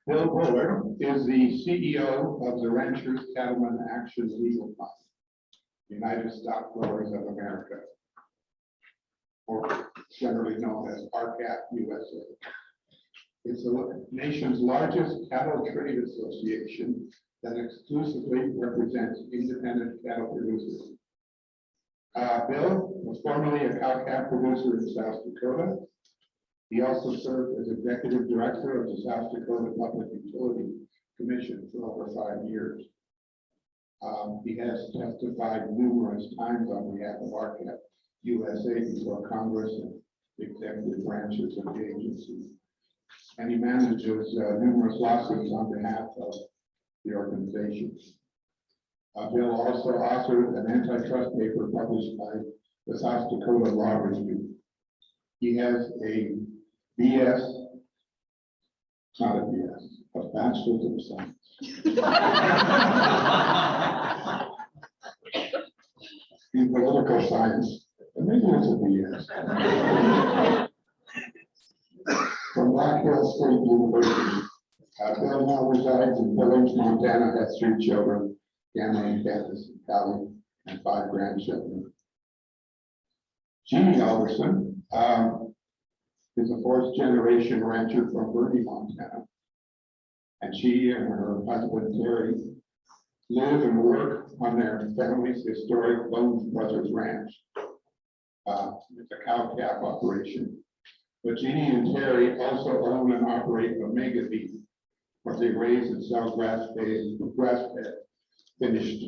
Bill Buller is the CEO of the Ranchers Cattlemen Action Legal Fund, United Stock Growers of America, or generally known as RCAP USA. It's the nation's largest cattle trade association that exclusively represents independent cattle producers. Bill was formerly a cow-calf producer in South Dakota. He also served as executive director of the South Dakota Public Utility Commission for over 5 years. He has testified numerous times on behalf of RCAP USA before Congress and executive branches of the agency. And he manages numerous lawsuits on behalf of the organization. Bill also authored an antitrust paper published by the South Dakota Law Review. He has a BS, not a BS, a Bachelor's of Science in political science, and maybe it's a BS. From Black Hills State University. Bill now resides in Billings, Montana, has 3 children, Cameron, Candace, and Callie, and 5 grandchildren. Jeannie Alderson is a 4th-generation rancher from Bernie, Montana. And she and her husband, Terry, live and work on their family's historic Lone Brothers Ranch. It's a cow-calf operation. But Jeannie and Terry also own and operate Omega Beef, where they raise and sell grass-fed finished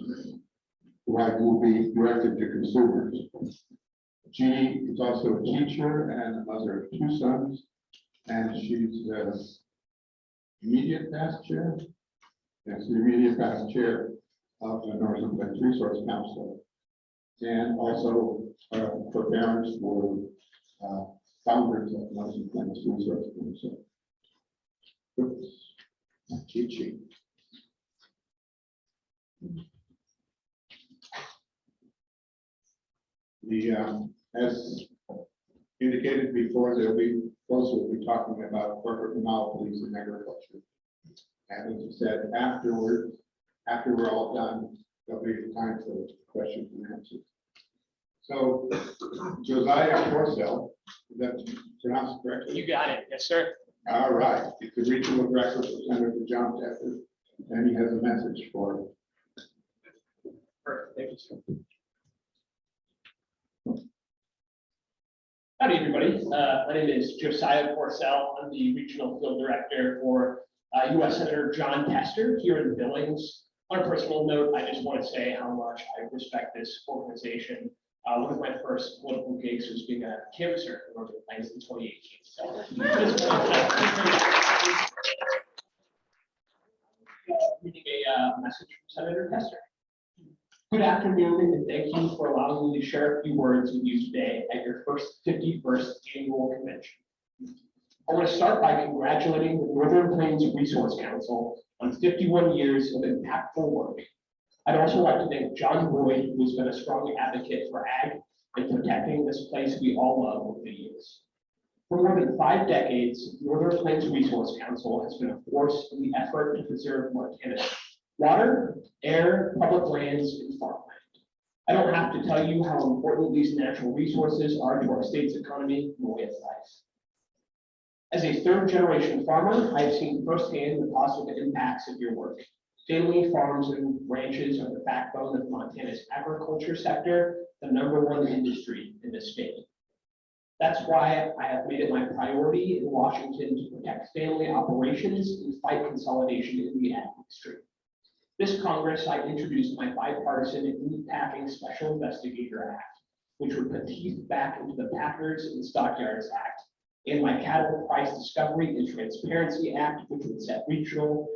Wagyu beef directed to consumers. Jeannie is also a teacher and a mother of 2 sons, and she's the immediate past chair. Yes, the immediate past chair of the Northern Plains Resource Council, and also her parents were founders of Northern Plains Resource Council. Oops, cheat sheet. As indicated before, folks will be talking about corporate monopolies in agriculture. And as I said, after we're all done, there'll be time for questions and answers. So, Josiah Porcel, is that pronounced correctly? You got it, yes, sir. All right, it's the regional director for Senator John Tester, and he has a message for us. Perfect, thank you, sir. Howdy, everybody. My name is Josiah Porcel. I'm the regional field director for U.S. Senator John Tester here in Billings. On a personal note, I just want to say how much I respect this organization. One of my first political gigs was being a canvasser in Northern Plains in 2018. So, reading a message from Senator Tester. Good afternoon, and thank you for allowing me to share a few words with you today at your 51st annual convention. I want to start by congratulating the Northern Plains Resource Council on 51 years of impactful work. I'd also like to thank John Boyd, who's been a strong advocate for ag and protecting this place we all love over the years. For more than 5 decades, Northern Plains Resource Council has been a force in the effort to preserve Montana's water, air, public lands, and farmland. I don't have to tell you how important these natural resources are to our state's economy and way of life. As a 3rd-generation farmer, I've seen firsthand the positive impacts of your work. Family farms and ranches are the backbone of Montana's agriculture sector, the #1 industry in this state. That's why I have made it my priority in Washington to protect family operations and fight consolidation in the ag industry. This Congress, I introduced my bipartisan Meatpacking Special Investigator Act, which would put teeth back into the Packers and Stockyards Act, and my Cattle Price Discovery and Transparency Act, which would set regional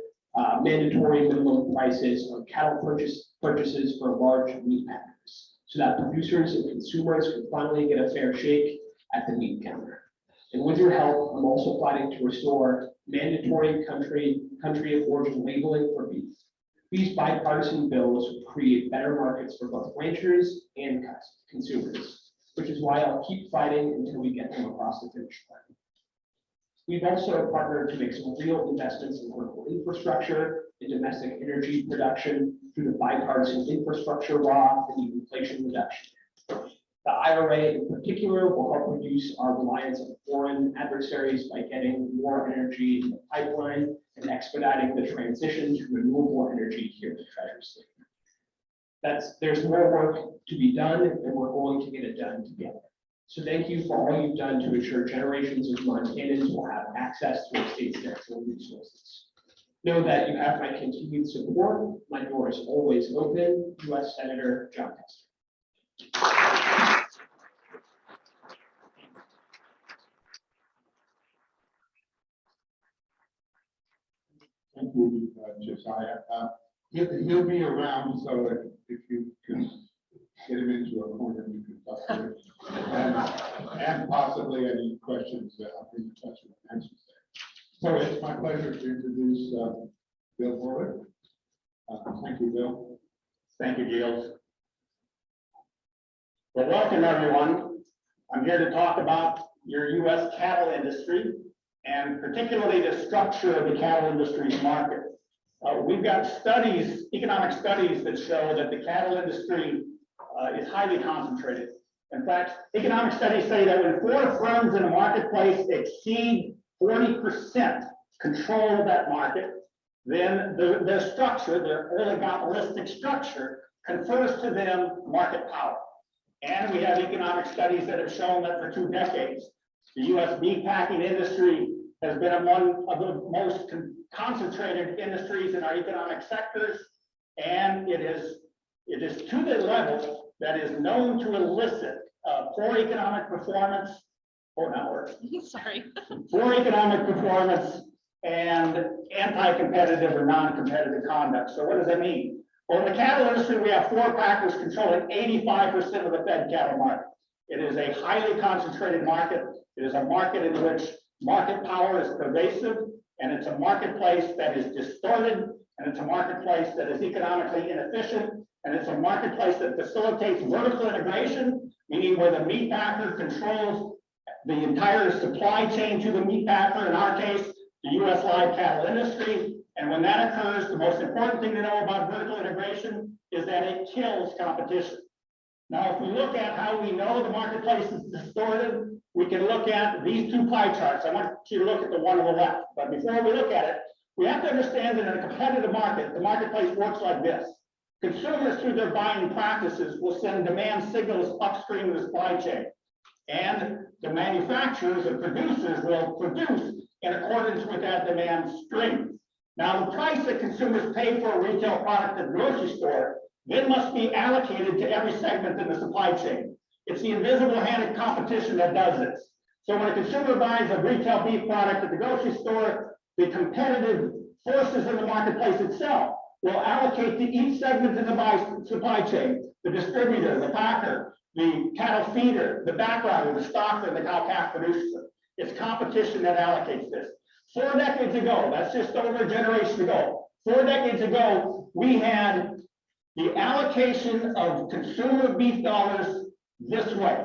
mandatory minimum prices on cattle purchases for large meat packers, so that producers and consumers could finally get a fair shake at the meat counter. And with your help, I'm also fighting to restore mandatory country of origin labeling for beef. These bipartisan bills would create better markets for both ranchers and consumers, which is why I'll keep fighting until we get them across the finish line. We've also partnered to make some real investments in vertical infrastructure, in domestic energy production through the bipartisan infrastructure law and the Inflation Reduction Act. The IRA in particular will help reduce our reliance on foreign adversaries by getting more energy in the pipeline and expediting the transition to renewable energy here at Treasury State. There's more work to be done, and we're going to get it done together. So thank you for all you've done to ensure generations of Montanans will have access to our state's natural resources. Know that you have my continued support. My door is always open. U.S. Senator John Tester. Thank you, Josiah. He'll be around, so if you can get him into a corner, you can talk to him. And possibly any questions that I'll be in touch with answers there. So it's my pleasure to introduce Bill Forward. Thank you, Bill. Thank you, Giles. Well, welcome everyone. I'm here to talk about your U.S. cattle industry and particularly the structure of the cattle industry's market. We've got studies, economic studies that show that the cattle industry is highly concentrated. In fact, economic studies say that when 4 firms in a marketplace exceed 40% control of that market, then their structure, their oligopolistic structure, confers to them market power. And we have economic studies that have shown that for 2 decades, the U.S. meatpacking industry has been one of the most concentrated industries in our economic sectors, and it is to the level that is known to elicit poor economic performance, poor economic performance and anti-competitive or non-competitive conduct. So what does that mean? Well, in the cattle industry, we have 4 packers controlling 85% of the fed cattle market. It is a highly concentrated market. It is a market in which market power is pervasive, and it's a marketplace that is distorted, and it's a marketplace that is economically inefficient, and it's a marketplace that facilitates vertical integration, meaning where the meat packer controls the entire supply chain to the meat packer, in our case, the U.S. live cattle industry. And when that occurs, the most important thing to know about vertical integration is that it kills competition. Now, if we look at how we know the marketplace is distorted, we can look at these 2 pie charts. I want you to look at the one on the left. But before we look at it, we have to understand that in a competitive market, the marketplace works like this. Consumers, through their buying practices, will send demand signals upstream of the supply chain. And the manufacturers and producers will produce in accordance with that demand stream. Now, the price that consumers pay for a retail product at the grocery store then must be allocated to every segment in the supply chain. It's the invisible hand of competition that does this. So when a consumer buys a retail beef product at the grocery store, the competitive forces in the marketplace itself will allocate to each segment in the supply chain: the distributor, the packer, the cattle feeder, the background, the stocker, the cow-calf producer. It's competition that allocates this. 4 decades ago, that's just over a generation ago, 4 decades ago, we had the allocation of consumer beef dollars this way.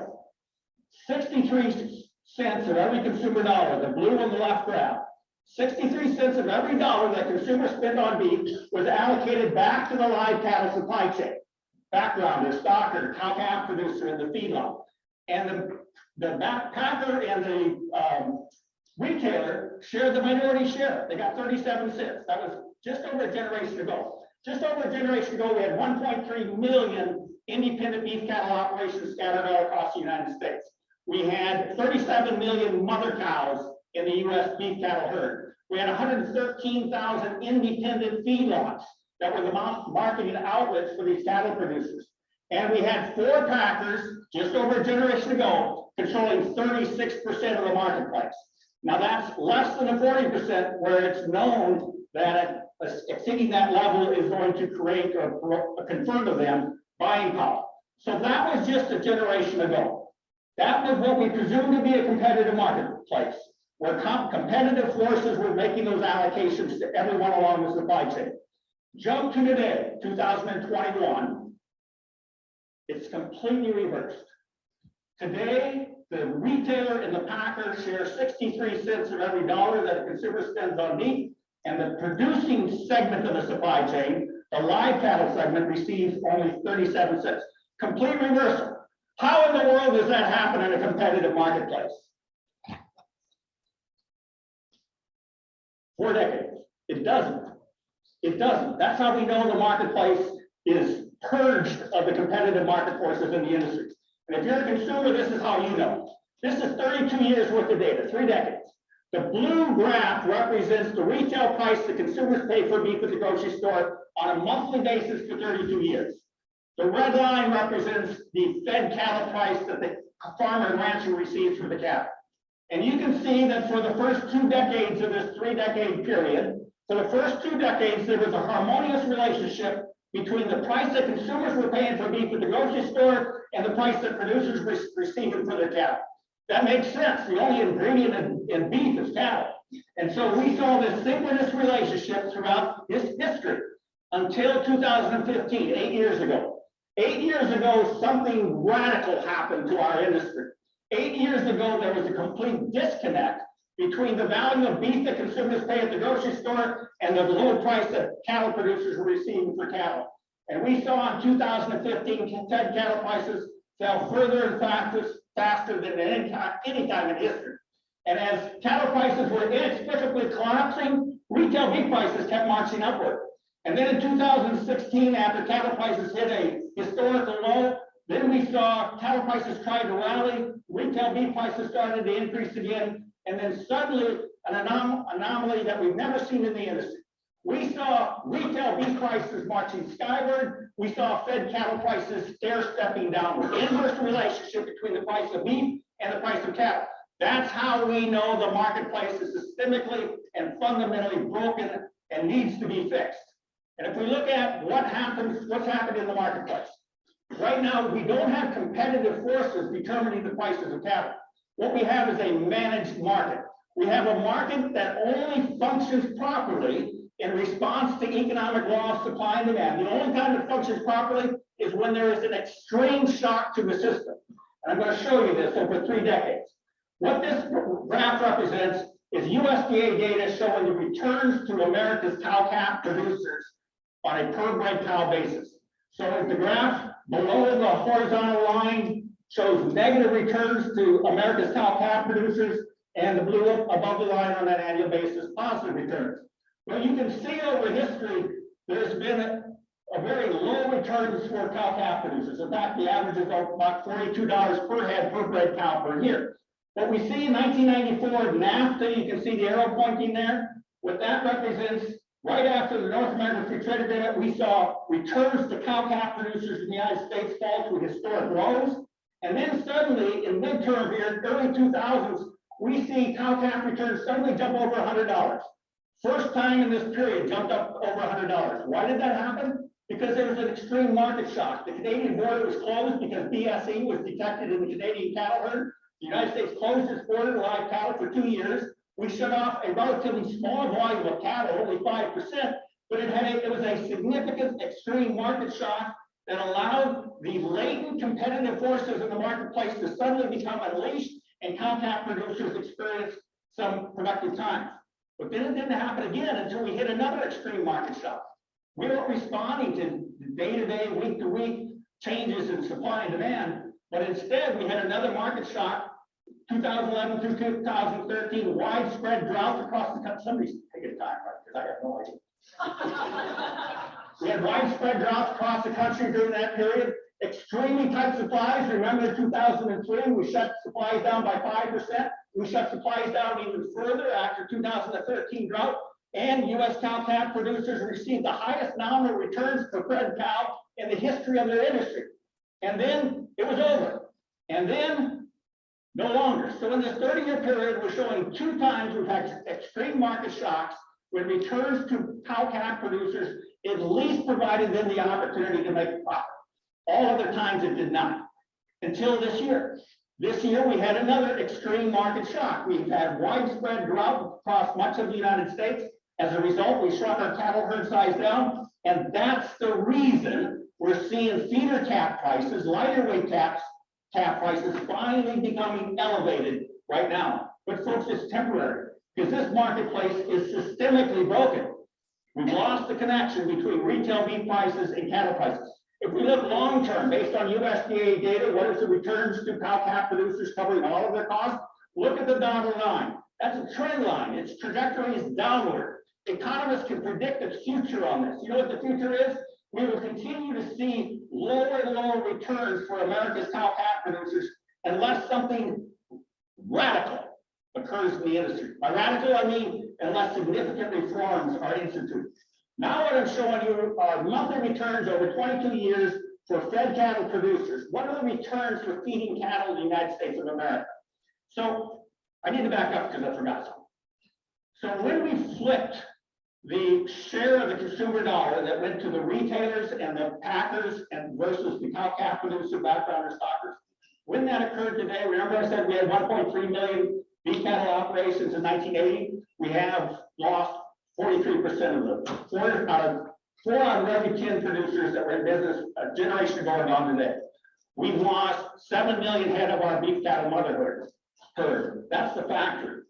63 cents of every consumer dollar, the blue on the left graph, 63 cents of every dollar that consumers spend on beef was allocated back to the live cattle supply chain. Background, the stocker, cow-calf producer, and the feedlot. And the packer and the retailer shared the minority share. They got 37 cents. That was just over a generation ago. Just over a generation ago, we had 1.3 million independent beef cattle operations scattered all across the United States. We had 37 million mother cows in the U.S. beef cattle herd. We had 113,000 independent feedlots that were the marketing outlets for these cattle producers. And we had 4 packers just over a generation ago controlling 36% of the marketplace. Now that's less than the 40% where it's known that exceeding that level is going to create or confer to them buying power. So that was just a generation ago. That was what we presume to be a competitive marketplace, where competitive forces were making those allocations to everyone along the supply chain. Jump to today, 2021, it's completely reversed. Today, The retailer and the packer share 63 cents of every dollar that a consumer spends on meat, and the producing segment of the supply chain, the live cattle segment, receives only 37 cents. Complete reversal. How in the world does that happen in a competitive marketplace? 4 decades. It doesn't. It doesn't. That's how we know the marketplace is purged of the competitive market forces in the industry. And if you're a consumer, this is how you know. This is 32 years worth of data, 3 decades. The blue graph represents the retail price that consumers pay for beef at the grocery store on a monthly basis for 32 years. The red line represents the fed cattle price that the farmer and rancher receives for the cattle. And you can see that for the first 2 decades of this 3-decade period, for the first 2 decades, there was a harmonious relationship between the price that consumers were paying for beef at the grocery store and the price that producers were receiving for their cattle. That makes sense. The only ingredient in beef is cattle. And so we saw this synchronous relationship throughout this history until 2015, 8 years ago. 8 years ago, something radical happened to our industry. 8 years ago, there was a complete disconnect between the value of beef that consumers pay at the grocery store and the low price that cattle producers were receiving for cattle. And we saw in 2015, fed cattle prices fell further and faster than any time in history. And as cattle prices were inexplicably collapsing, retail beef prices kept marching upward. And then in 2016, after cattle prices hit a historical low, then we saw cattle prices try to rally, retail beef prices started to increase again, and then suddenly an anomaly that we've never seen in the industry. We saw retail beef prices marching skyward. We saw fed cattle prices stair-stepping downward. Inverse relationship between the price of beef and the price of cattle. That's how we know the marketplace is systemically and fundamentally broken and needs to be fixed. And if we look at what's happened in the marketplace, right now we don't have competitive forces determining the prices of cattle. What we have is a managed market. We have a market that only functions properly in response to economic law of supply and demand. The only time it functions properly is when there is an extreme shock to the system. And I'm going to show you this over 3 decades. What this graph represents is USDA data showing the returns to America's cow-calf producers on a per-bred cow basis. So the graph below the horizontal line shows negative returns to America's cow-calf producers, and the blue above the line on that annual basis, positive returns. Well, you can see over history, there's been a very low returns for cow-calf producers. In fact, the average is about $42 per head per bred cow per year. What we see in 1994 NAFTA, you can see the arrow pointing there. What that represents, right after the North American Free Trade Agreement, we saw returns to cow-calf producers in the United States fall to historic lows. And then suddenly, in midterm here, early 2000s, we see cow-calf returns suddenly jump over $100. First time in this period, jumped up over $100. Why did that happen? Because there was an extreme market shock. The Canadian border was closed because BSE was detected in the Canadian cattle herd. The United States closed its border to live cattle for 2 years. We shut off a relatively small volume of cattle, only 5%, but it was a significant extreme market shock that allowed the latent competitive forces in the marketplace to suddenly become unleashed, and cow-calf producers experienced some productive times. But then it didn't happen again until we hit another extreme market shock. We weren't responding to day-to-day, week-to-week changes in supply and demand, but instead we had another market shock, 2011 through 2013, widespread drought across the country. Somebody's taking time, right? Because I have no idea. We had widespread droughts across the country during that period. Extremely tight supplies. Remember in 2003, we shut supplies down by 5%. We shut supplies down even further after 2013 drought. And U.S. cow-calf producers received the highest nominal returns per fed cow in the history of their industry. And then it was over. And then no longer. So in this 30-year period, we're showing 2 times we've had extreme market shocks when returns to cow-calf producers at least provided them the opportunity to make a profit. All other times it did not, until this year. This year we had another extreme market shock. We've had widespread drought across much of the United States. As a result, we shrunk our cattle herd size down, and that's the reason we're seeing feeder calf prices, lighter weight calves, calf prices finally becoming elevated right now. But folks, it's temporary, because this marketplace is systemically broken. We've lost the connection between retail beef prices and cattle prices. If we look long-term, based on USDA data, what is the returns to cow-calf producers covering all of their costs? Look at the dotted line. That's a trend line. Its trajectory is downward. Economists can predict the future on this. You know what the future is? We will continue to see lower and lower returns for America's cow-calf producers unless something radical occurs in the industry. By radical, I mean unless significant reforms are instituted. Now what I'm showing you are monthly returns over 22 years for fed cattle producers. What are the returns for feeding cattle in the United States of America? So I need to back up because I forgot something. So when we flipped the share of the consumer dollar that went to the retailers and the packers and versus the cow-calf producer, backgrounder stockers, when that occurred today, remember I said we had 1.3 million beef cattle operations in 1980? We have lost 43% of them. Four out of every 10 producers that were in business a generation ago are gone today. We've lost 7 million head of our beef cattle mother herd. That's the factory.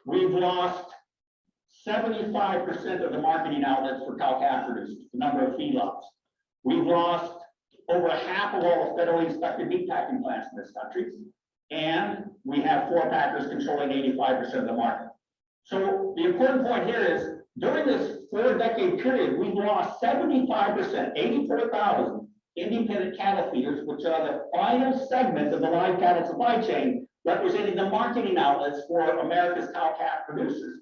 We've lost 75% of the marketing outlets for cow-calf producers, the number of feedlots. We've lost over half of all the federally inspected meatpacking plants in this country. And we have 4 packers controlling 85% of the market. So the important point here is, during this 4-decade period, we've lost 75%, 84,000 independent cattle feeders, which are the final segment of the live cattle supply chain, representing the marketing outlets for America's cow-calf producers.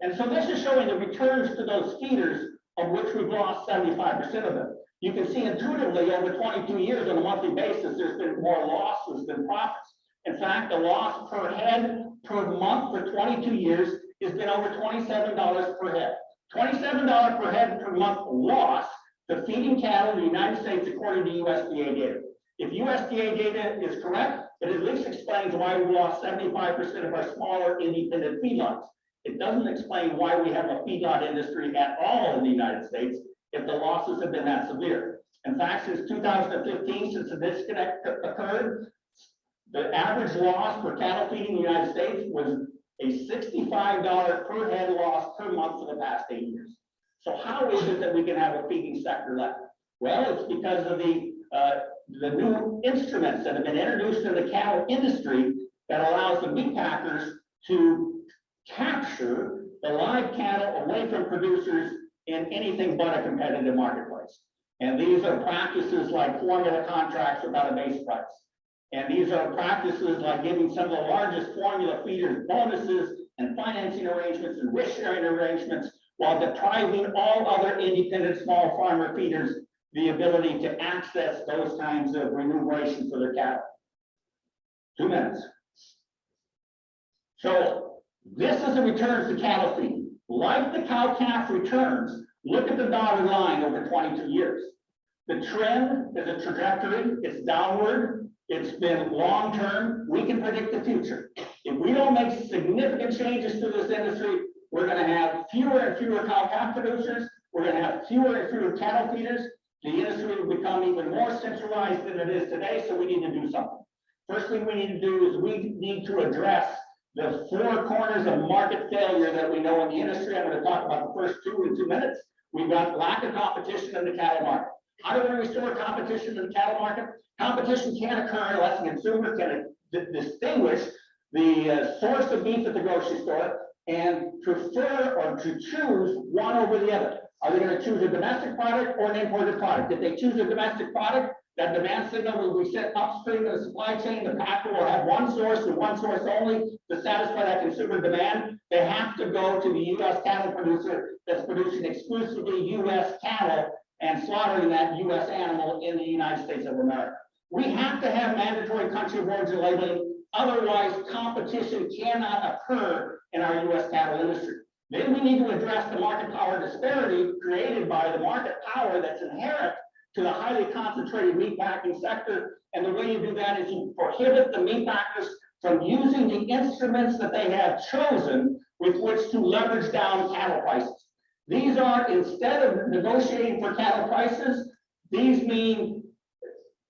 And so this is showing the returns to those feeders, of which we've lost 75% of them. You can see intuitively over 22 years on a monthly basis, there's been more losses than profits. In fact, the loss per head per month for 22 years has been over $27 per head. $27 per head per month loss to feeding cattle in the United States according to USDA data. If USDA data is correct, it at least explains why we lost 75% of our smaller independent feedlots. It doesn't explain why we have a feedlot industry at all in the United States if the losses have been that severe. In fact, since 2015, since the disconnect occurred, the average loss for cattle feeding in the United States was a $65 per head loss per month for the past 8 years. So how is it that we can have a feeding sector left? Well, it's because of the new instruments that have been introduced in the cattle industry that allows the meatpackers to capture the live cattle away from producers in anything but a competitive marketplace. And these are practices like formula contracts without a base price. And these are practices like giving some of the largest formula feeders bonuses and financing arrangements and risk sharing arrangements, while depriving all other independent small farmer feeders the ability to access those kinds of remuneration for their cattle. 2 minutes. So this is the returns to cattle feed. Like the cow-calf returns, look at the dotted line over 22 years. The trend is a trajectory, it's downward, it's been long-term, we can predict the future. If we don't make significant changes to this industry, we're gonna have fewer and fewer cow-calf producers, we're gonna have fewer and fewer cattle feeders, the industry will become even more centralized than it is today, so we need to do something. First thing we need to do is we need to address the 4 corners of market failure that we know in the industry. I'm going to talk about the first 2 in 2 minutes. We've got lack of competition in the cattle market. How do we restore competition in the cattle market? Competition can't occur unless the consumer can distinguish the source of beef at the grocery store and prefer or to choose one over the other. Are they going to choose a domestic product or an imported product? If they choose a domestic product, that demand signal will be sent upstream of the supply chain. The packer will have one source and one source only to satisfy that consumer demand. They have to go to the U.S. cattle producer that's producing exclusively U.S. cattle and slaughtering that U.S. animal in the United States of America. We have to have mandatory country of origin labeling. Otherwise, competition cannot occur in our U.S. cattle industry. Then we need to address the market power disparity created by the market power that's inherent to the highly concentrated meatpacking sector. And the way you do that is you prohibit the meatpackers from using the instruments that they have chosen with which to leverage down cattle prices. These are, instead of negotiating for cattle prices, these mean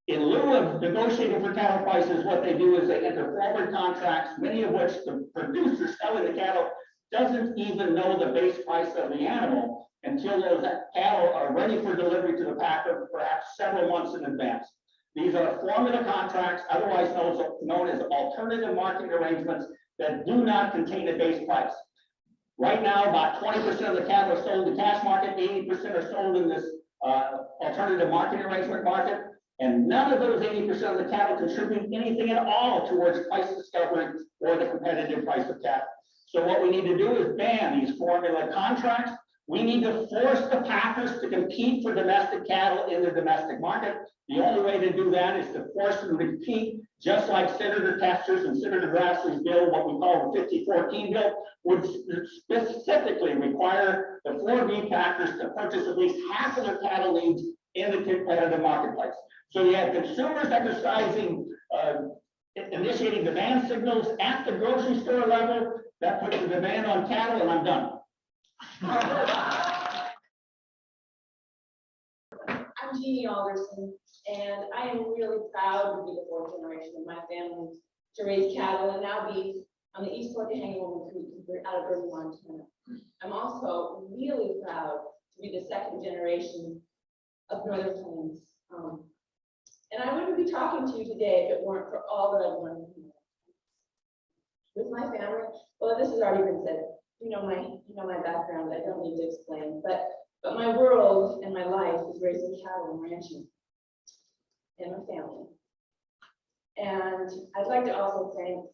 In lieu of negotiating for cattle prices, what they do is they enter forward contracts, many of which the producer selling the cattle doesn't even know the base price of the animal until those cattle are ready for delivery to the packer, perhaps several months in advance. These are formula contracts, otherwise known as alternative marketing arrangements, that do not contain a base price. Right now, about 20% of the cattle are sold in the cash market, 80% are sold in this alternative marketing arrangement market, and none of those 80% of the cattle contribute anything at all towards price discovery or the competitive price of cattle. So what we need to do is ban these formula contracts. We need to force the packers to compete for domestic cattle in the domestic market. The only way to do that is to force them to compete, just like Senator Tester's and Senator Grassley's bill, what we call the 5014 bill, would specifically require the 4 meatpackers to purchase at least half of their cattle needs in the competitive marketplace. So you have consumers exercising, initiating demand signals at the grocery store level that puts the demand on cattle, and I'm done. I'm Jeannie Alderson, and I am really proud to be the 4th generation of my family to raise cattle and now beef on the East Fork of Hanging Creek out of Burton, Montana. I'm also really proud to be the 2nd generation of Northern Plains. And I wouldn't be talking to you today if it weren't for all that I've learned with my family. Well, this has already been said. You know my background. I don't need to explain, but my world and my life is raising cattle and ranching, and my family. And I'd like to also thank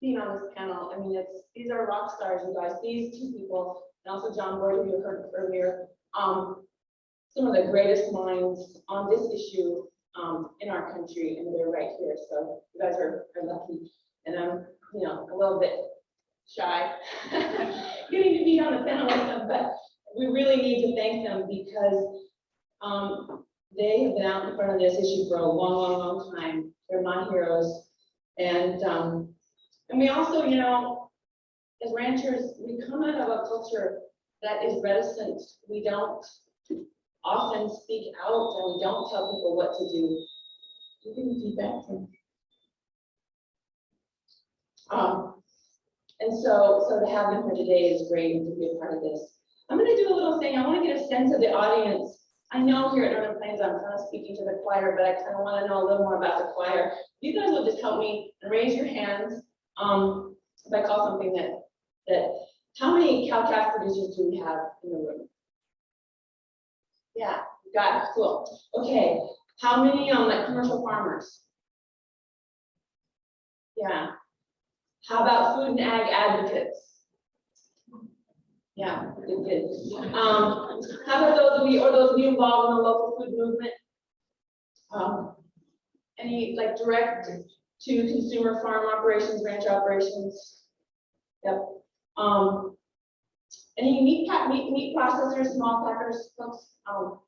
being on this panel. I mean, these are rock stars, you guys. These 2 people, and also John Boyd, who you heard earlier, some of the greatest minds on this issue in our country, and they're right here. So you guys are lucky, and I'm a little bit shy getting to be on the panel with them, but we really need to thank them because they have been out in front of this issue for a long time. They're my heroes, and we also, as ranchers, we come out of a culture that is reticent. We don't often speak out, and we don't tell people what to do. You can feedback from. And so to have them here today is great, and to be a part of this. I'm going to do a little thing. I want to get a sense of the audience. I know here at Northern Plains I'm kind of speaking to the choir, but I kind of want to know a little more about the choir. You guys will just help me and raise your hands. If I call something that how many cow-calf producers do we have in the room? Yeah, got it. Cool. Okay. How many like commercial farmers? Yeah. How about food and ag advocates? Yeah, good. How about those of you involved in the local food movement? Any like direct to consumer farm operations, ranch operations? Yep. Any meat processors, small packers, folks? How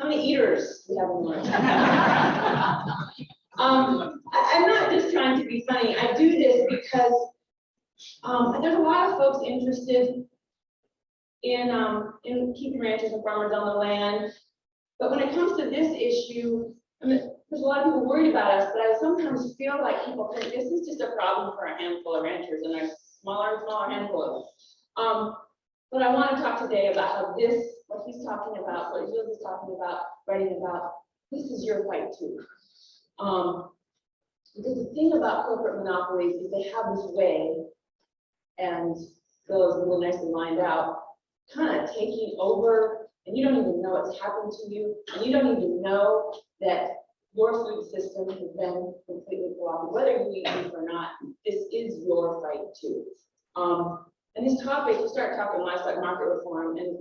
many eaters do we have in the room? I'm not just trying to be funny. I do this because there's a lot of folks interested in keeping ranchers and farmers on the land. But when it comes to this issue, I mean, there's a lot of people worried about us, but I sometimes feel like people think this is just a problem for a handful of ranchers, and there's smaller and smaller handful of them. But I want to talk today about how what he's talking about, what Jill is talking about, writing about, this is your fight too. Because the thing about corporate monopolies is they have this way, and Bill is a little nicely lined out, kind of taking over, and you don't even know what's happened to you, and you don't even know that your food system has been completely co-opted. Whether you eat beef or not, this is your fight too. And this topic, you start talking livestock market reform, and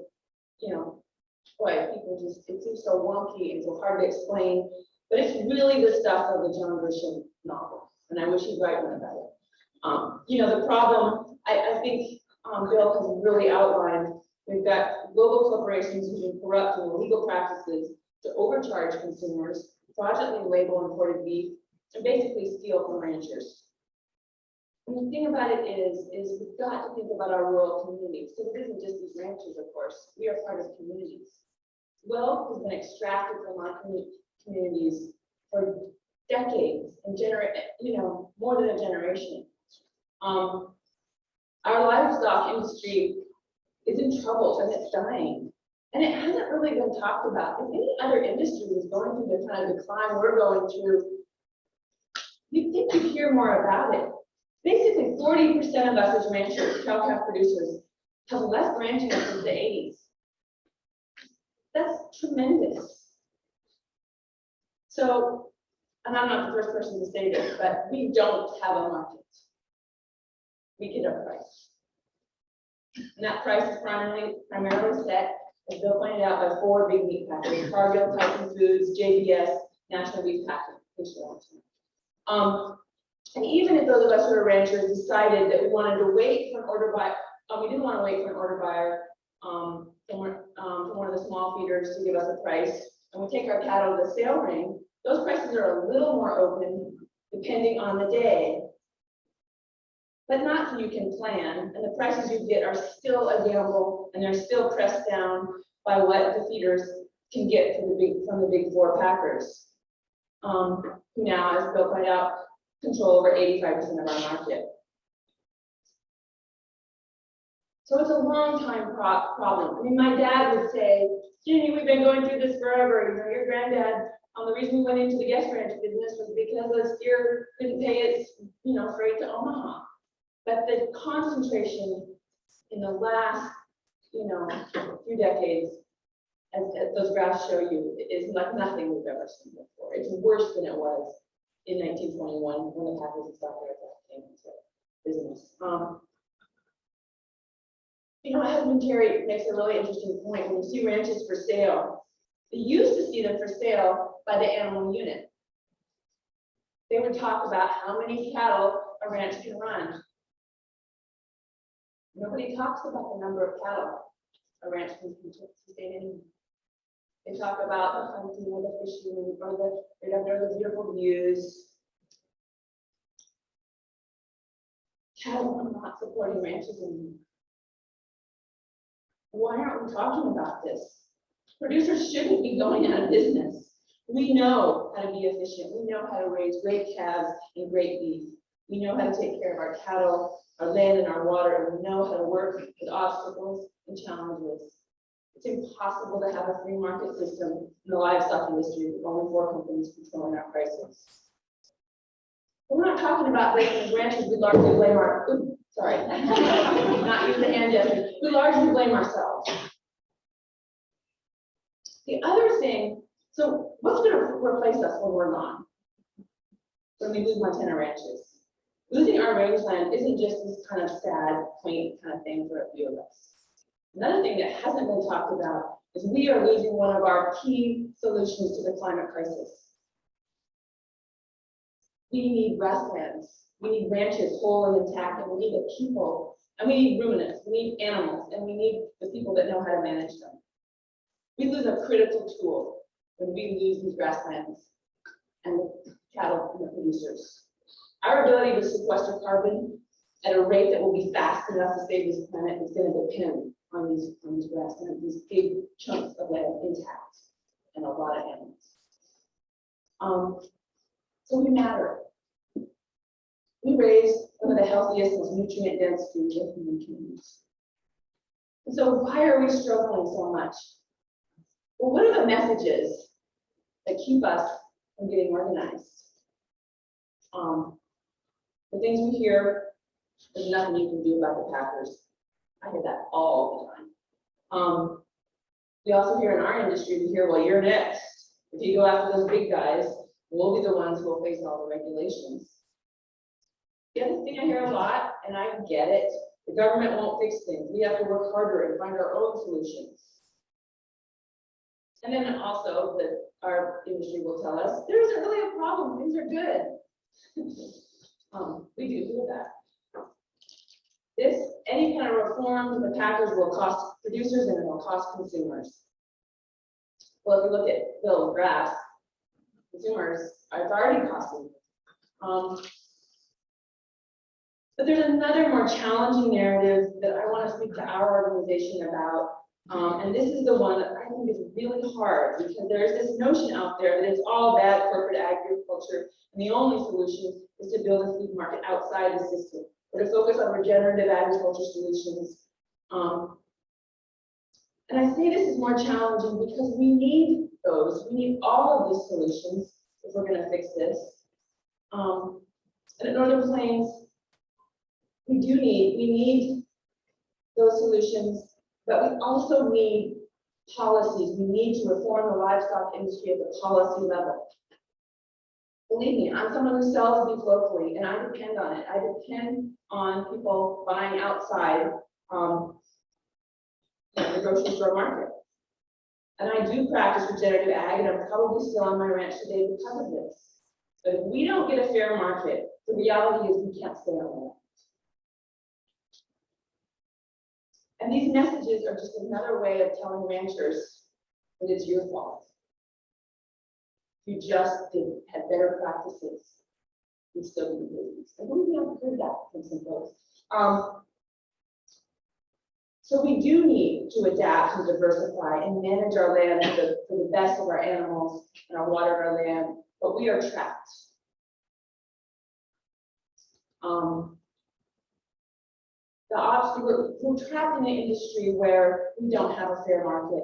boy, people just, it seems so wonky and so hard to explain, but it's really the stuff of the John Grisham novel, and I wish he'd write one about it. The problem, I think Bill has really outlined, we've got global corporations using corrupt and illegal practices to overcharge consumers, fraudulently label imported beef, and basically steal from ranchers. And the thing about it is we've got to think about our rural communities. So it isn't just these ranchers, of course. We are part of communities. Wealth has been extracted from our communities for decades and more than a generation. Our livestock industry is in trouble and it's dying. And it hasn't really been talked about. If any other industry is going through the kind of decline we're going through, you'd think you'd hear more about it. Basically, 40% of us as ranchers, cow-calf producers, have left ranching since the 80s. That's tremendous. So, and I'm not the first person to say this, but we don't have a market. We get a price. And that price is primarily set, as Bill pointed out, by 4 big meat packers: Cargill, Tyson Foods, JBS, National Beef Packing. And even if those of us who are ranchers decided that we wanted to wait for an order buyer, we didn't want to wait for an order buyer from one of the small feeders to give us a price, and we take our cattle to the sale ring, those prices are a little more open depending on the day, but not so you can plan, and the prices you get are still a gamble, and they're still pressed down by what the feeders can get from the big 4 packers, who now, as Bill pointed out, control over 85% of our market. So it's a long time problem. I mean, my dad would say, Ginny, we've been going through this forever. You know, your granddad, the reason we went into the guest ranch business was because the steer couldn't pay its, freight to Omaha. But the concentration in the last, few decades, as those graphs show you, is like nothing we've ever seen before. It's worse than it was in 1921 when the packers and stock came into business. My husband Terry makes a really interesting point. When you see ranches for sale, they used to see them for sale by the animal unit. They would talk about how many cattle a ranch can run. Nobody talks about the number of cattle a ranch can sustain anymore. They talk about the hunting or the fishing or the beautiful views. Cattle are not supporting ranches anymore. Why aren't we talking about this? Producers shouldn't be going out of business. We know how to be efficient. We know how to raise great calves and great beef. We know how to take care of our cattle, our land, and our water, and we know how to work with obstacles and challenges. It's impossible to have a free market system in the livestock industry with only 4 companies controlling our prices. We're not talking about this as ranchers. We largely blame not use the hand gesture. We largely blame ourselves. The other thing, so what's going to replace us when we're gone? When we lose Montana ranches? Losing our rangeland isn't just this kind of sad, quaint kind of thing for a few of us. Another thing that hasn't been talked about is we are losing one of our key solutions to the climate crisis. We need grasslands. We need ranches whole and intact, and we need the people, and we need ruminants, we need animals, and we need the people that know how to manage them. We lose a critical tool when we lose these grasslands and the cattle and the producers. Our ability to sequester carbon at a rate that will be fast enough to save this planet is going to depend on these grasslands, these big chunks of land intact, and a lot of animals. So we matter. We raise some of the healthiest, most nutrient-dense foods in human communities. And so why are we struggling so much? Well, what are the messages that keep us from getting organized? The things we hear, there's nothing you can do about the packers. I hear that all the time. We also hear in our industry, we hear, well, you're next. If you go after those big guys, we'll be the ones who will face all the regulations. The other thing I hear a lot, and I get it, the government won't fix things. We have to work harder and find our own solutions. And then also that our industry will tell us, there isn't really a problem, things are good. We do that. Any kind of reform to the packers will cost producers and it will cost consumers. Well, if you look at Bill's graph, consumers, it's already costing. But there's another more challenging narrative that I want to speak to our organization about And this is the one that I think is really hard, because there's this notion out there that it's all bad corporate agriculture, and the only solution is to build a food market outside the system, or to focus on regenerative agriculture solutions. And I say this is more challenging because we need those, we need all of these solutions if we're gonna fix this. And at Northern Plains, we need those solutions, but we also need policies. We need to reform the livestock industry at the policy level. Believe me, I'm someone who sells beef locally, and I depend on it. I depend on people buying outside the grocery store market. And I do practice regenerative ag, and I'm probably still on my ranch today because of this. But if we don't get a fair market, the reality is we can't stay on it. And these messages are just another way of telling ranchers that it's your fault. You just had better practices. You still do business. I believe we haven't heard that from some folks. So we do need to adapt and diversify and manage our land for the best of our animals and our water and our land, but we are trapped. We're trapped in an industry where we don't have a fair market.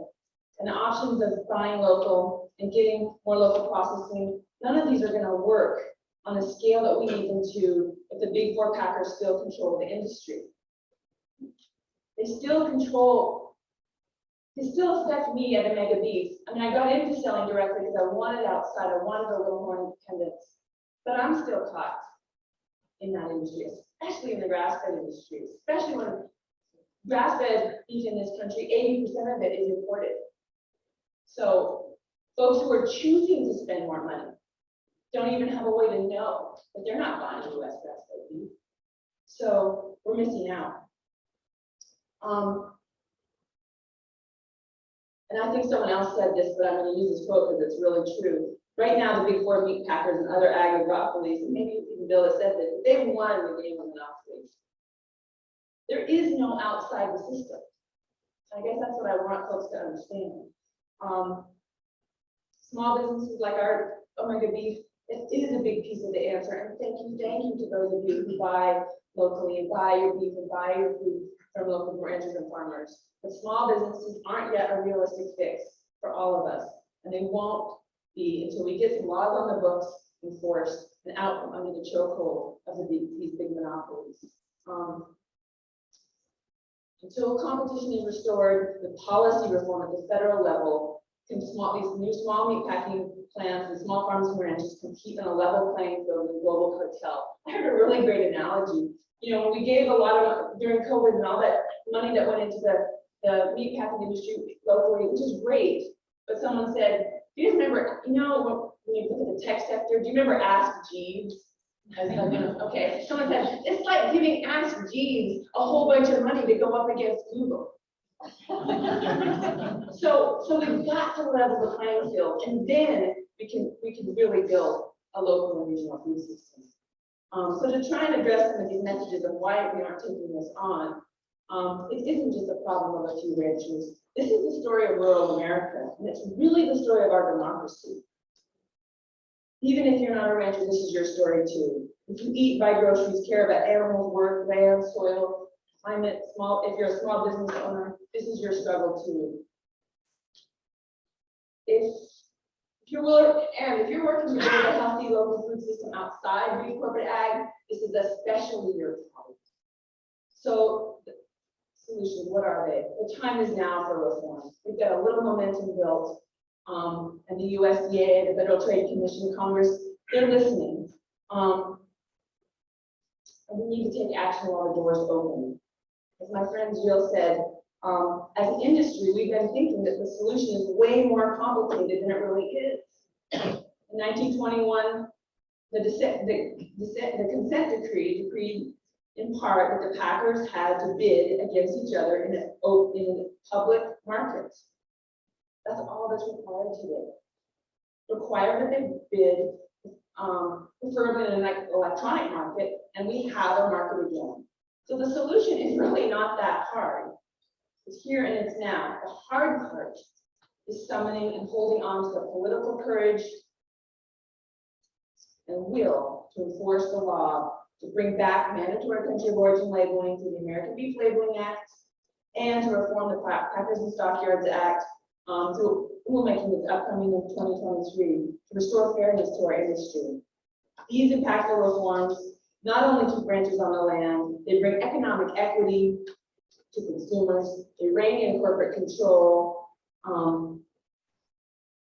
And the options of buying local and getting more local processing, none of these are going to work on the scale that we need them to if the big four packers still control the industry. They still affect me at Omega Beef. I mean, I got into selling directly because I wanted outside, I wanted a little more independence, but I'm still caught in that industry, especially in the grass-fed industry, especially when grass-fed beef in this country, 80% of it is imported. So folks who are choosing to spend more money don't even have a way to know that they're not buying US grass-fed beef. So we're missing out. And I think someone else said this, but I'm going to use this quote because it's really true. Right now, the big four meat packers and other monopolies, and maybe even Bill has said this, they won the game of monopolies. There is no outside the system. I guess that's what I want folks to understand. Small businesses like our Omega Beef, it is a big piece of the answer. And thank you to those of you who buy locally and buy your beef and buy your food from local ranchers and farmers. But small businesses aren't yet a realistic fix for all of us, and they won't be until we get some laws on the books enforced and out from under the chokehold of these big monopolies. Until competition is restored, the policy reform at the federal level, these new small meat packing plants and small farms and ranches compete on a level playing field with the global cartel. I heard a really great analogy. You know, when we gave a lot of, during COVID and all that money that went into the meat packing industry locally, which is great, but someone said, do you remember, you know, when you look at the tech sector, do you remember Ask Jeeves? Okay, someone said, it's like giving Ask Jeeves a whole bunch of money to go up against Google. So we've got to level the playing field, and then we can really build a local and regional food system. So to try and address some of these messages of why we aren't taking this on, it isn't just a problem of a few ranchers. This is the story of rural America, and it's really the story of our democracy. Even if you're not a rancher, this is your story too. If you eat, buy groceries, care about animals, work, land, soil, climate, if you're a small business owner, this is your struggle too. If you're working to build a healthy local food system outside big corporate ag, this is especially your problem. So the solutions, what are they? The time is now for reform. We've got a little momentum built, and the USDA, the Federal Trade Commission, Congress, they're listening. And we need to take action while the doors open. As my friend Jill said, as an industry, we've been thinking that the solution is way more complicated than it really is. In 1921, the consent decree decreed in part that the packers had to bid against each other in a public market. That's all that's required today. Require that they bid, preferably in an electronic market, and we have a market again. So the solution is really not that hard. It's here and it's now. The hard part is summoning and holding on to the political courage and will to enforce the law, to bring back mandatory country of origin labeling through the American Beef Labeling Act, and to reform the Packers and Stockyards Act through rulemaking that's upcoming in 2023 to restore fairness to our industry. These impactful reforms not only keep ranchers on the land, they bring economic equity to consumers, they rein in corporate control,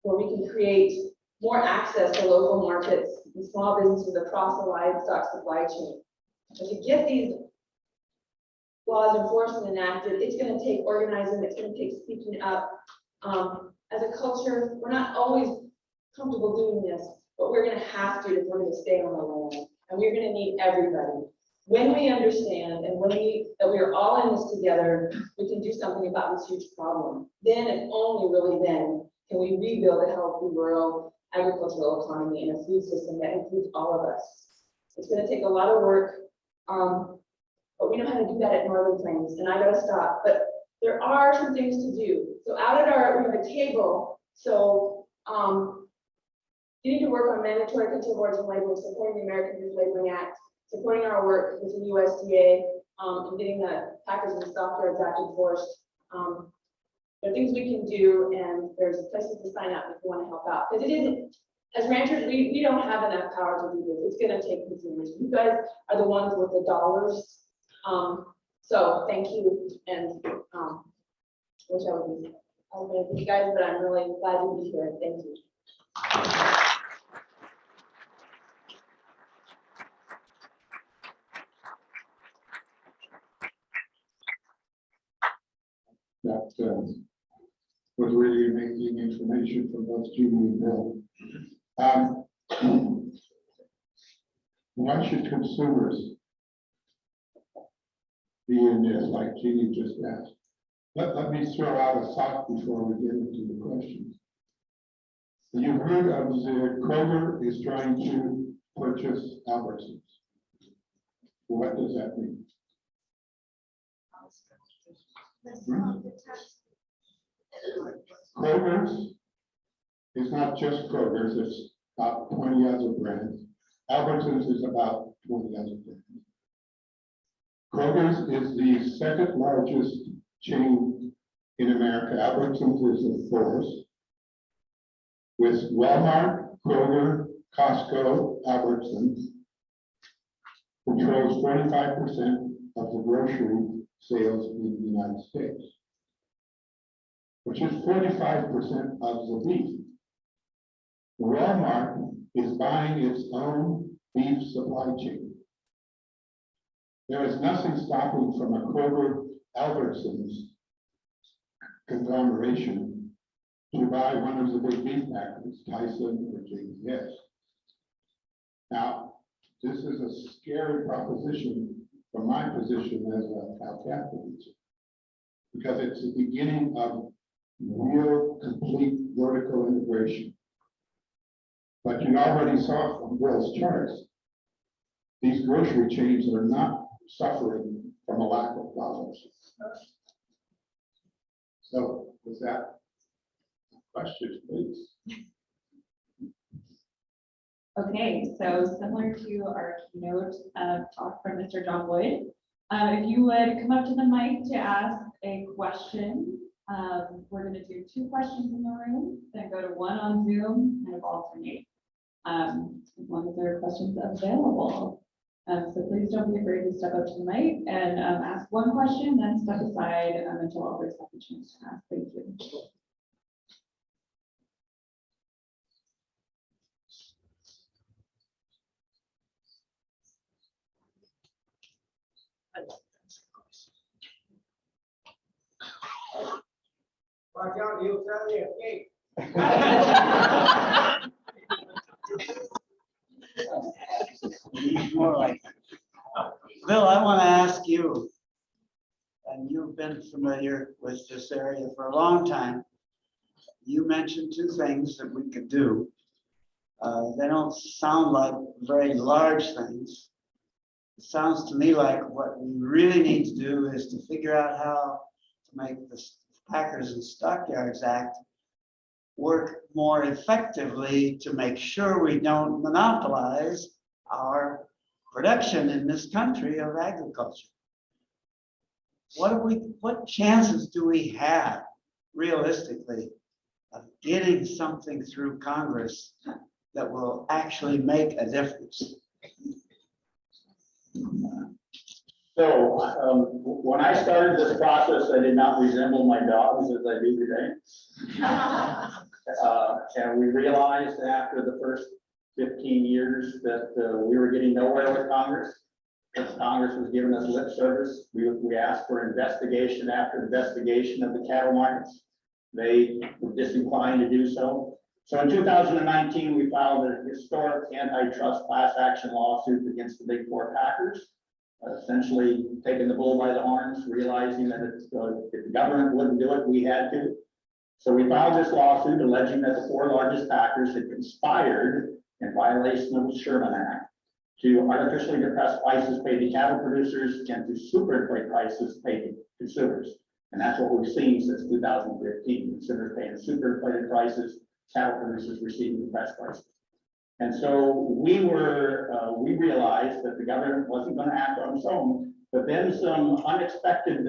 where we can create more access to local markets and small businesses across the livestock supply chain. And to get these laws enforced and enacted, it's going to take organizing, it's going to take speaking up. As a culture, we're not always comfortable doing this, but we're going to have to if we're going to stay on the land. And we're going to need everybody. When we understand and that we are all in this together, we can do something about this huge problem. Then and only really then can we rebuild a healthy rural agricultural economy and a food system that includes all of us. It's going to take a lot of work, but we know how to do that at Northern Plains, and I got to stop. But there are some things to do. So out at we have a table. So you need to work on mandatory country of origin labeling, supporting the American Beef Labeling Act, supporting our work with the USDA, and getting the Packers and Stockyards Act enforced. There are things we can do, and there's places to sign up if you want to help out. Because it isn't, as ranchers, we don't have enough power to do this. It's going to take consumers. You guys are the ones with the dollars. So thank you, and wish I would be with you guys, but I'm really glad to be here. Thank you. That was really amazing information from both Julie and Bill. Why should consumers be in this, like Jeannie just asked? Let me throw out a thought before we get into the questions. You've heard of the Kroger is trying to purchase Albertsons. What does that mean? Kroger's is not just Kroger's, it's about 20 other brands. Albertsons is about 20 other brands. Kroger's is the second largest chain in America. Albertsons is the fourth. With Walmart, Kroger, Costco, Albertsons controls 45% of the grocery sales in the United States, which is 45% of the beef. Walmart is buying its own beef supply chain. There is nothing stopping from a Kroger Albertsons conglomeration to buy one of the big beef packers, Tyson or JBS. Now, this is a scary proposition from my position as a cow cattle producer, because it's the beginning of real complete vertical integration. But you already saw from Bill's charts, these grocery chains are not suffering from a lack of dollars. So with that, questions, please. Okay, so similar to our keynote talk from Mr. John Boyd, if you would come up to the mic to ask a question, we're going to do 2 questions in the room, then go to 1 on Zoom, and alternate as long as there are questions available. So please don't be afraid to step up to the mic and ask 1 question, then step aside until others have the chance to ask. Thank you. Watch out, you'll tell me a cake. More like, Bill, I want to ask you, and you've been familiar with this area for a long time. You mentioned 2 things that we could do. They don't sound like very large things. It sounds to me like what we really need to do is to figure out how to make the Packers and Stockyards Act work more effectively to make sure we don't monopolize our production in this country of agriculture. What chances do we have realistically of getting something through Congress that will actually make a difference? So, when I started this process, I did not resemble my dogs as I do today. And we realized after the first 15 years that we were getting nowhere with Congress. Congress was giving us lip service. We asked for investigation after investigation of the cattle markets. They were disinclined to do so. So in 2019, we filed a historic antitrust class action lawsuit against the big four packers, essentially taking the bull by the horns, realizing that if the government wouldn't do it, we had to. So we filed this lawsuit alleging that the four largest packers had conspired in violation of the Sherman Act to artificially depress prices paid to cattle producers and to superinflate prices paid to consumers. And that's what we've seen since 2015. Consumers paying superinflated prices, cattle producers receiving depressed prices. And so we realized that the government wasn't going to act on its own, but then some unexpected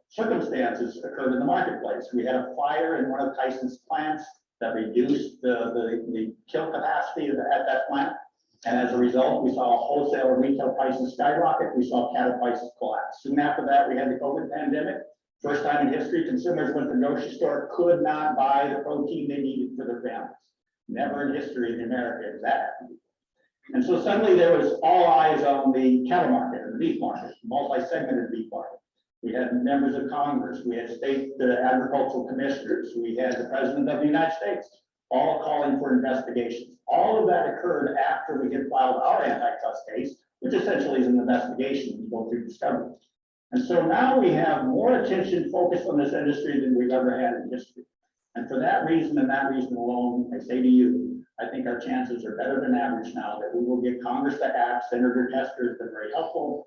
circumstances occurred in the marketplace. We had a fire in one of Tyson's plants that reduced the kill capacity at that plant. And as a result, we saw wholesale and retail prices skyrocket. We saw cattle prices collapse. Soon after that, we had the COVID pandemic. First time in history, consumers went to the grocery store, could not buy the protein they needed for their families. Never in history in America has that happened. And so suddenly there was all eyes on the cattle market and the beef market, multi-segmented beef market. We had members of Congress, we had state agricultural commissioners, we had the President of the United States, all calling for investigations. All of that occurred after we had filed our antitrust case, which essentially is an investigation. We go through discovery. And so now we have more attention focused on this industry than we've ever had in history. And for that reason and that reason alone, I say to you, I think our chances are better than average now that we will get Congress to act. Senator Tester has been very helpful.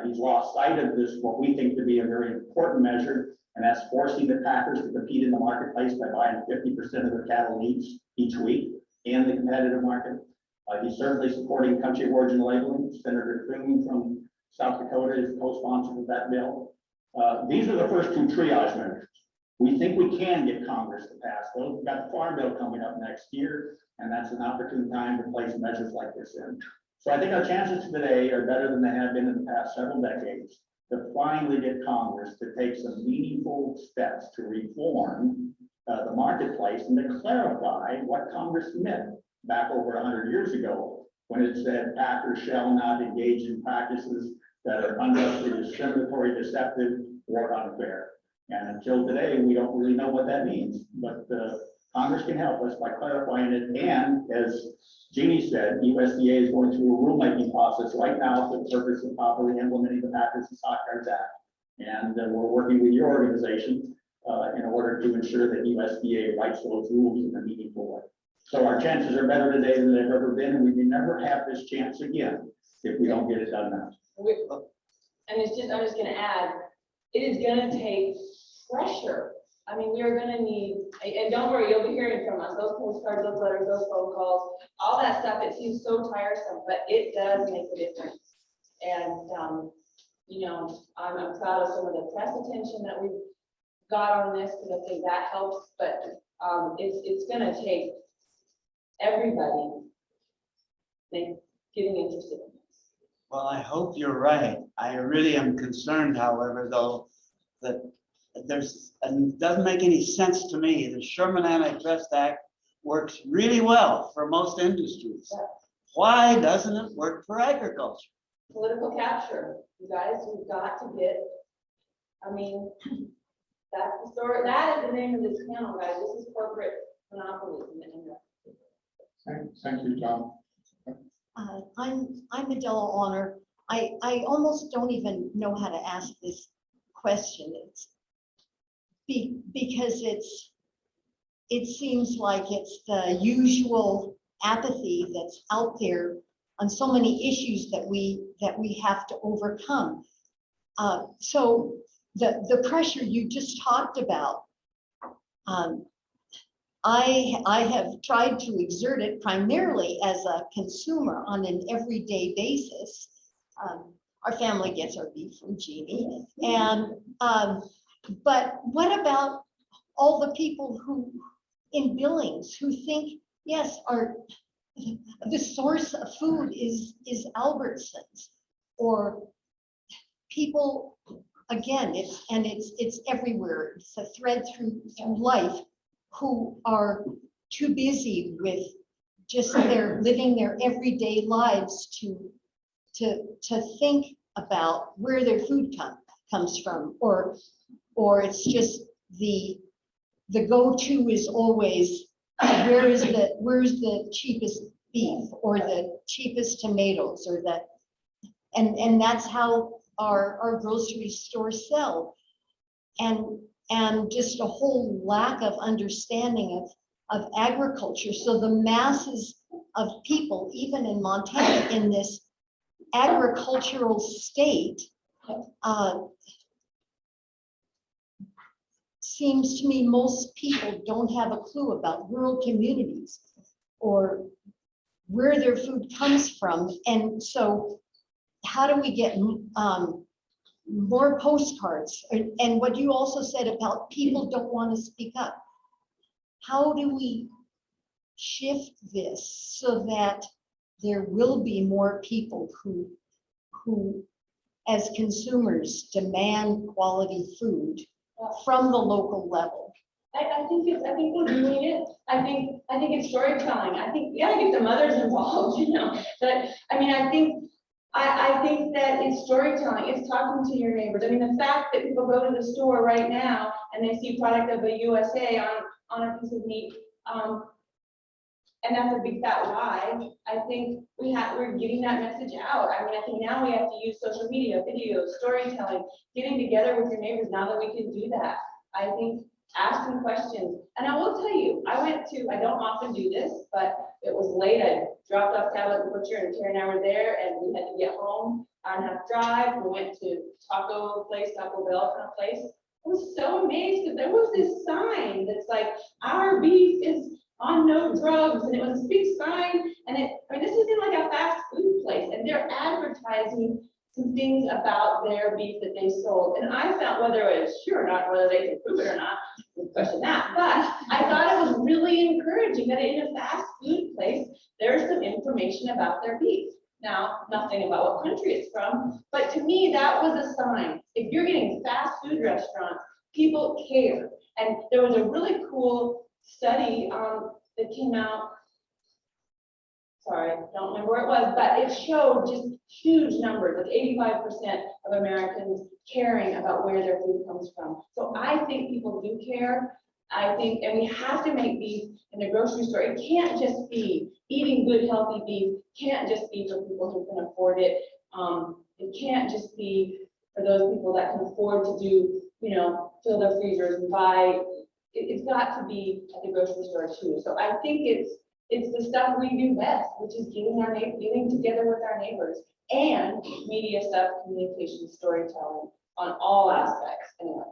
He's lost sight of this, what we think to be a very important measure, and that's forcing the packers to compete in the marketplace by buying 50% of their cattle needs each week in the competitive market. He's certainly supporting country of origin labeling. Senator Thune from South Dakota is co-sponsor of that bill. These are the first two triage measures. We think we can get Congress to pass those. We've got the Farm Bill coming up next year, and that's an opportune time to place measures like this in. So I think our chances today are better than they have been in the past several decades to finally get Congress to take some meaningful steps to reform the marketplace and to clarify what Congress meant back over 100 years ago when it said packers shall not engage in practices that are unjustly discriminatory, deceptive, or unfair. And until today, we don't really know what that means, but Congress can help us by clarifying it. And as Jeannie said, USDA is going through a rulemaking process right now for the purpose of properly implementing the Packers and Stockyards Act. And we're working with your organization in order to ensure that USDA writes those rules in a meaningful way. So our chances are better today than they've ever been, and we may never have this chance again if we don't get it done now. And it's just, I'm just gonna add, it is gonna take pressure. I mean, we're gonna need, and don't worry, you'll be hearing from us, those postcards, those letters, those phone calls, all that stuff, it seems so tiresome, but it does make a difference. And, you know, I'm proud of some of the press attention that we've got on this, because I think that helps, but it's gonna take everybody getting interested in this. Well, I hope you're right. I really am concerned, however, though, that and it doesn't make any sense to me. The Sherman Antitrust Act works really well for most industries. Yeah. Why doesn't it work for agriculture? Political capture, you guys, we've got to get, I mean, that's the story, that is the name of this channel, guys, this is corporate monopolies. Thank you, Tom. I'm Adela Honor. I almost don't even know how to ask this question. It's because it seems like it's the usual apathy that's out there on so many issues that we have to overcome. So the pressure you just talked about. I have tried to exert it primarily as a consumer on an everyday basis. Our family gets our beef from Jeannie, and but what about all the people who in Billings who think, yes, the source of food is Albertsons, or people, again, it's everywhere. It's a thread through life, who are too busy with just living their everyday lives to think about where their food comes from, or it's just the go-to is always where's the cheapest beef or the cheapest tomatoes, or and that's how our grocery stores sell, and just a whole lack of understanding of agriculture. So the masses of people, even in Montana, in this agricultural state, seems to me most people don't have a clue about rural communities or where their food comes from. And so how do we get more postcards? And what you also said about people don't want to speak up. How do we shift this so that there will be more people who as consumers demand quality food from the local level? I think we're doing it. I think it's storytelling. I think we gotta get the mothers involved, but I mean, I think that it's storytelling. It's talking to your neighbors. I mean, the fact that people go to the store right now and they see product of a USA on a piece of meat, and that's a big fat lie. I think we're getting that message out. I mean, I think now we have to use social media, videos, storytelling, getting together with your neighbors now that we can do that. I think asking questions. And I will tell you, I don't often do this, but it was late. I dropped off tablet and butcher, and Terry and I were there, and we had to get home, hour and a half drive. We went to Taco Bell kind of place. I was so amazed because there was this sign that's like, our beef is on no drugs, and it was a big sign, and this isn't like a fast food place, and they're advertising some things about their beef that they sold. And I found, whether it was true or not, whether they can prove it or not, we question that, but I thought it was really encouraging that in a fast food place, there's some information about their beef. Now, nothing about what country it's from, but to me, that was a sign. If you're getting fast food restaurants, people care. And there was a really cool study that came out, sorry, I don't remember where it was, but it showed just huge numbers, like 85% of Americans caring about where their food comes from. So I think people do care. I think, and we have to make beef in the grocery store. It can't just be eating good, healthy beef, can't just be for people who can afford it. It can't just be for those people that can afford to do, fill their freezers and buy. It's got to be at the grocery store too. So I think it's the stuff we do best, which is getting together with our neighbors, and media stuff, communication, storytelling on all aspects. Anyway.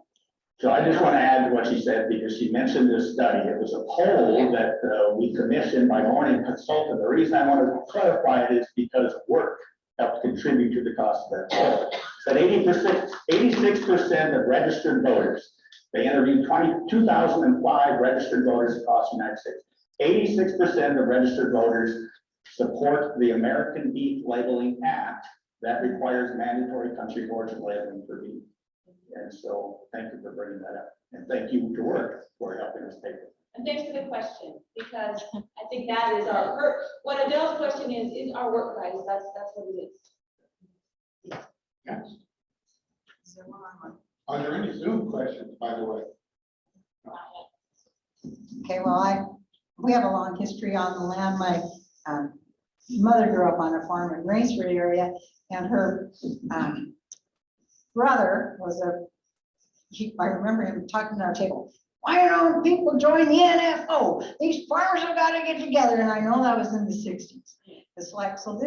So I just want to add to what she said, because she mentioned this study. It was a poll that we commissioned by Morning Consultant. The reason I want to clarify it is because work helped contribute to the cost of that poll. Said 86% of registered voters. They interviewed 2005 registered voters across the United States. 86% of registered voters support the American Beef Labeling Act that requires mandatory country of origin labeling for beef. And so thank you for bringing that up. And thank you to work for helping us take it. And thanks for the question, because I think that is what Adele's question is our work price. That's what it is. Yes. Are there any Zoom questions, by the way? Okay, well, we have a long history on the land. My mother grew up on a farm in Rainsford area, and her brother was I remember him talking at our table. Why don't people join the NFO? These farmers have got to get together. And I know that was in the 60s. It's like, so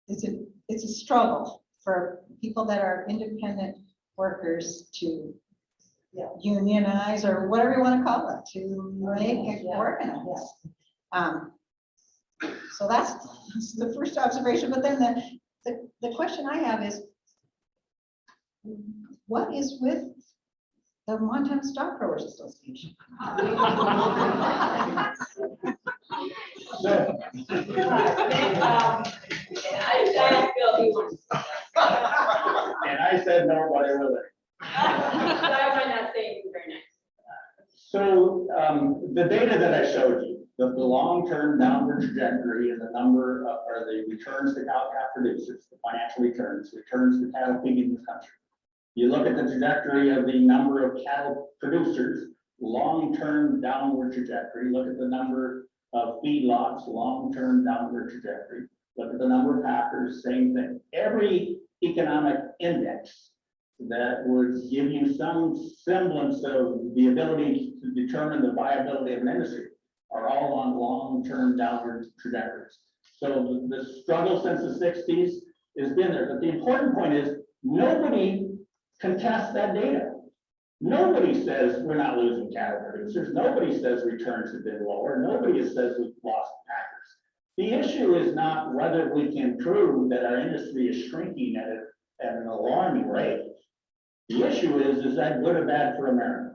it's a struggle for people that are independent workers to unionize or whatever you want to call it, to make it organize. So that's the first observation, but then the question I have is, what is with the Montana Stock Growers Association? So, I feel he wants. and I said nobody will. So I might not say anything very nice. So the data that I showed you, the long-term downward trajectory in the number of, or the returns to cow-calf producers, the financial returns to cattle feeding this country. You look at the trajectory of the number of cattle producers, long-term downward trajectory. Look at the number of feedlots, long-term downward trajectory. Look at the number of packers, same thing. Every economic index that would give you some semblance of the ability to determine the viability of an industry are all on long-term downward trajectories. So the struggle since the 60s has been there. But the important point is nobody contests that data. Nobody says we're not losing cattle producers. Nobody says returns have been lower. Nobody says we've lost packers. The issue is not whether we can prove that our industry is shrinking at an alarming rate. The issue is that good or bad for America?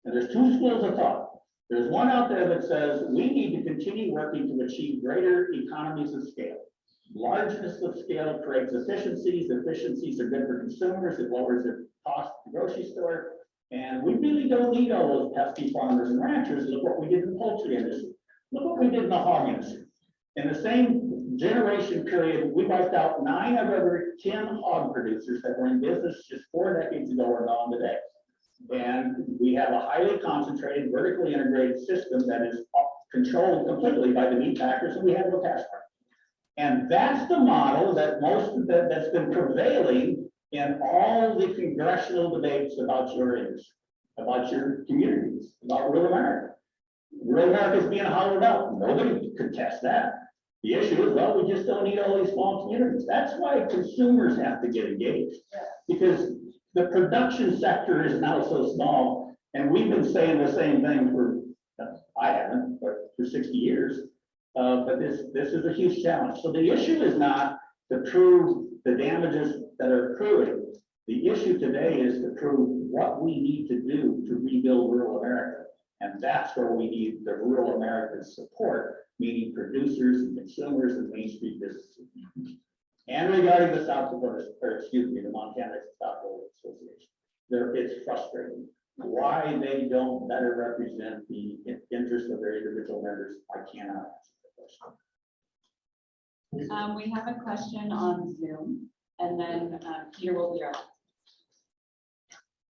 And there's two schools of thought. There's one out there that says we need to continue working to achieve greater economies of scale. Largeness of scale creates efficiencies. Efficiencies are good for consumers. It lowers the cost at the grocery store. And we really don't need all those pesky farmers and ranchers. Look what we did in the poultry industry. Look what we did in the hog industry. In the same generation period, we wiped out 9 of every 10 hog producers that were in business just 4 decades ago are gone today. And we have a highly concentrated, vertically integrated system that is controlled completely by the meat packers, and we have no cash crop. And that's the model that that's been prevailing in all the congressional debates about your industry, about your communities, about rural America. Rural America is being hollowed out. Nobody could test that. The issue is, well, we just don't need all these small communities. That's why consumers have to get engaged, because the production sector is now so small, and we've been saying the same thing for, I haven't, but for 60 years. But this is a huge challenge. So the issue is not to prove the damages that are accruing. The issue today is to prove what we need to do to rebuild rural America. And that's where we need the rural American support, meaning producers and consumers and Main Street businesses. And regarding the the Montana Stock Growers Association, it's frustrating. Why they don't better represent the interests of their individual members, I cannot answer the question. We have a question on Zoom, and then Peter will be our.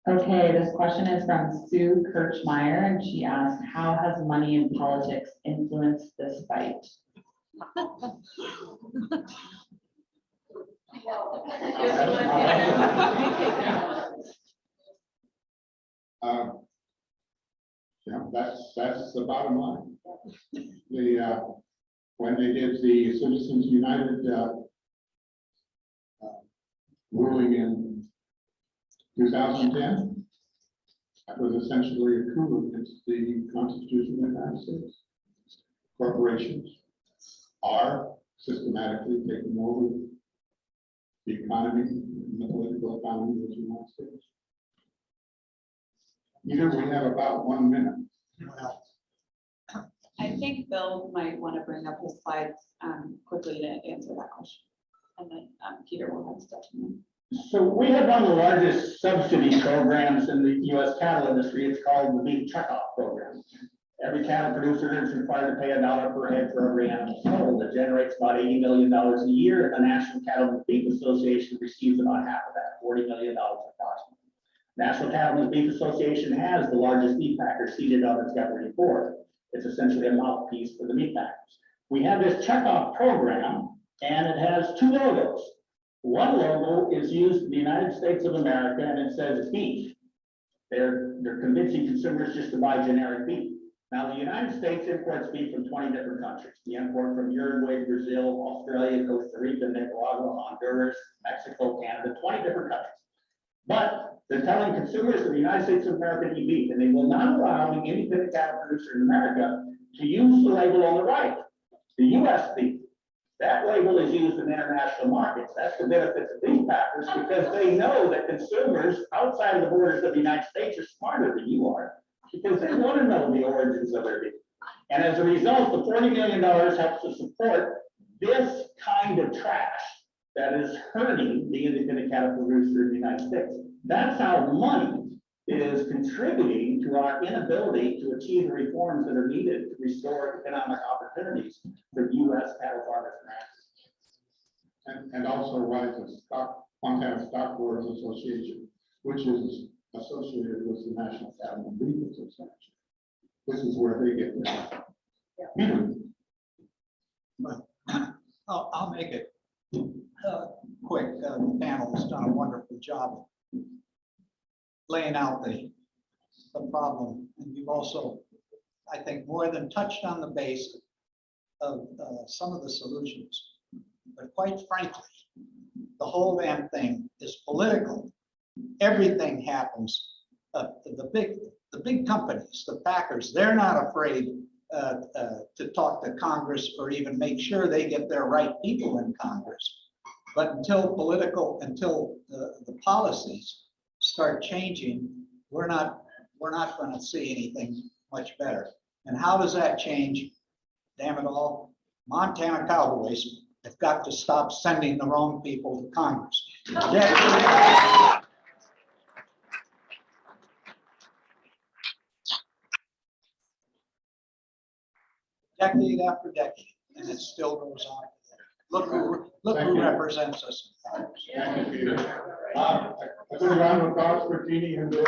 Okay, this question is from Sue Kirchmeyer, and she asked, how has money in politics influenced this fight? Yeah, that's the bottom line. When they did the Citizens United ruling in 2010, that was essentially a coup against the Constitution of the United States. Corporations are systematically taking over the economy, the political economy of the United States. Either we have about 1 minute. I think Bill might want to bring up his slides quickly to answer that question. And then Peter will have stuff. So we have one of the largest subsidy programs in the U.S. cattle industry. It's called the Beef Checkoff Program. Every cattle producer is required to pay $1 per head for every animal sold. It generates about $80 million a year, and the National Cattlemen's Beef Association receives about half of that, $40 million approximately. National Cattlemen's Beef Association has the largest meat packer seated on its governing board. It's essentially a mouthpiece for the meat packers. We have this checkoff program, and it has 2 logos. One logo is used in the United States of America, and it says beef. They're convincing consumers just to buy generic beef. Now, the United States imports beef from 20 different countries. We import from Uruguay, Brazil, Australia, Costa Rica, Nicaragua, Honduras, Mexico, Canada, 20 different countries. But They're telling consumers of the United States of America to eat beef, and they will not allow the independent cattle producer in America to use the label on the right, the US beef. That label is used in international markets. That's the benefits of beef packers, because they know that consumers outside of the borders of the United States are smarter than you are, because they want to know the origins of their beef. And as a result, the $40 million helps to support this kind of trash that is hurting the independent cattle producer in the United States. That's how money is contributing to our inability to achieve the reforms that are needed to restore economic opportunities for U.S. cattle farmers and ranchers. And also why the Montana Stock Boards Association, which is associated with the National Cattle and Beef Association. This is where they get their. Well, I'll make it quick. The panel has done a wonderful job of laying out the problem. And you've also, I think, more than touched on the base of some of the solutions. But quite frankly, the whole damn thing is political. Everything happens. The big companies, the packers, they're not afraid to talk to Congress or even make sure they get their right people in Congress. But until the policies start changing, we're not going to see anything much better. And how does that change? Damn it all, Montana cowboys have got to stop sending the wrong people to Congress. Decade after decade, and it still goes on. Look who represents us in Congress. Thank you, Peter. A good round of applause for Jeannie and Bill.